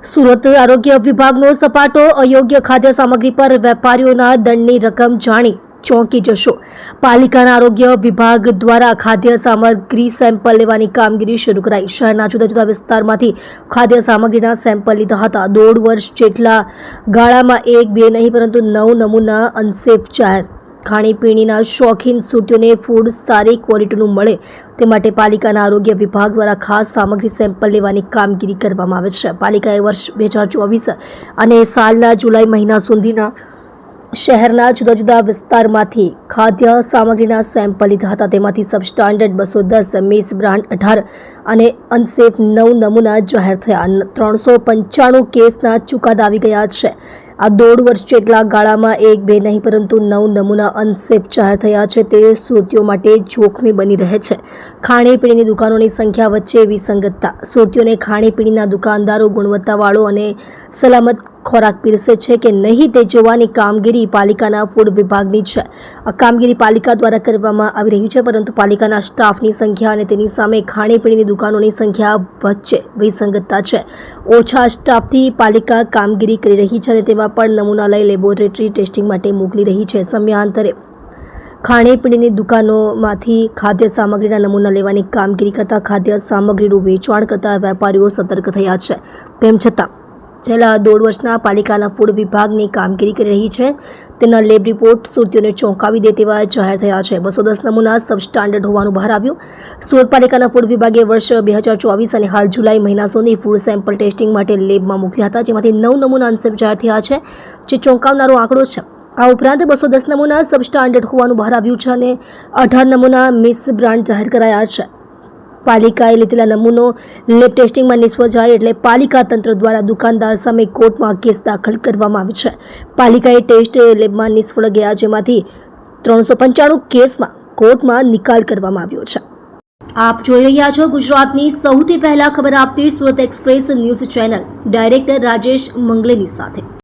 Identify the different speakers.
Speaker 1: સુરત આરોગ્ય વિભાગનો સપાટો અયોગ્ય ખાદ્ય સામગ્રી પર વેપારીઓના દંડની રકમ જાણી ચોંકી જશો. પાલિકાના આરોગ્ય વિભાગ દ્વારા ખાદ્ય સામગ્રી સેમ્પલ લેવાની કામગીરી શરૂ કરાઈ. શહેરના જુદા જુદા વિસ્તારમાંથી ખાદ્ય સામગ્રીના સેમ્પલ લીધા હતા. 1.5 વર્ષ જેટલા ગાળામાં 1-2 નહીં પરંતુ 9 નમૂના અનસેફ જાહેર. ખાણીપીણીના શોખીન સુરતીઓને ફૂડ સારી ક્વોલિટીનું મળે તે માટે પાલિકાના આરોગ્ય વિભાગ દ્વારા ખાસ સામગ્રી સેમ્પલ લેવાની કામગીરી કરવામાં આવે છે. પાલિકાએ વર્ષ 2024 અને સાલના જુલાઈ મહિના સુધીના શહેરના જુદા જુદા વિસ્તારમાંથી ખાદ્ય સામગ્રીના સેમ્પલ લીધા હતા. તેમાંથી સબસ્ટાન્ડર્ડ 210, મિસ બ્રાન્ડ 18 અને અનસેફ 9 નમૂના જાહેર થયા. 395 કેસના ચુકાદા આવી ગયા છે. આ 1.5 વર્ષ જેટલા ગાળામાં 1-2 નહીં પરંતુ 9 નમૂના અનસેફ જાહેર થયા છે. તે સુરતીઓ માટે જોખમી બની રહે છે. ખાણીપીણીની દુકાનોની સંખ્યા વચ્ચે વિસંગતતા. સુરતીઓને ખાણીપીણીના દુકાનદારો ગુણવત્તાવાળો અને સલામત ખોરાક પીરસે છે કે નહીં તે જોવાની કામગીરી પાલિકાના ફૂડ વિભાગની છે. આ કામગીરી પાલિકા દ્વારા કરવામાં આવી રહી છે, પરંતુ પાલિકાના સ્ટાફની સંખ્યા અને તેની સામે ખાણીપીણીની દુકાનોની સંખ્યા વચ્ચે વિસંગતતા છે. ઓછા સ્ટાફથી પાલિકા કામગીરી કરી રહી છે અને તેમાં પણ નમૂના લઈ લેબોરેટરી ટેસ્ટિંગ માટે મોકલી રહી છે. સમયાંતરે ખાણીપીણીની દુકાનોમાંથી ખાદ્ય સામગ્રીના નમૂના લેવાની કામગીરી કરતા ખાદ્ય સામગ્રીનું વેચાણ કરતા વેપારીઓ સતર્ક થયા છે. તેમ છતાં છેલ્લા 1.5 વર્ષના પાલિકાના ફૂડ વિભાગની કામગીરી કરી રહી છે. તેના લેબ રિપોર્ટ સુરતીઓને ચોંકાવી દે તેવા જાહેર થયા છે. 210 નમૂના સબસ્ટાન્ડર્ડ હોવાનું બહાર આવ્યું. સુરત પાલિકાના ફૂડ વિભાગે વર્ષ 2024 અને હાલ જુલાઈ મહિના સુધી ફૂડ સેમ્પલ ટેસ્ટિંગ માટે લેબમાં મોકલ્યા હતા, જેમાંથી 9 નમૂના અનસેફ જાહેર થયા છે, જે ચોંકાવનારો આંકડો છે. આ ઉપરાંત 210 નમૂના સબસ્ટાન્ડર્ડ હોવાનું બહાર આવ્યું છે અને 18 નમૂના મિસ બ્રાન્ડ જાહેર કરાયા છે. પાલિકાએ લીધેલા નમૂનો લેબ ટેસ્ટિંગમાં નિષ્ફળ જાય એટલે પાલિકા તંત્ર દ્વારા દુકાનદાર સામે કોર્ટમાં કેસ દાખલ કરવામાં આવે છે. પાલિકાએ ટેસ્ટ લેબમાં નિષ્ફળ ગયા, જેમાંથી 395 કેસમાં કોર્ટમાં નિકાલ કરવામાં આવ્યો છે. આપ જોઈ રહ્યા છો ગુજરાતની સૌથી પહેલા ખબર આપતી Surat express news channel, director Rajesh મંગલેની સાથે.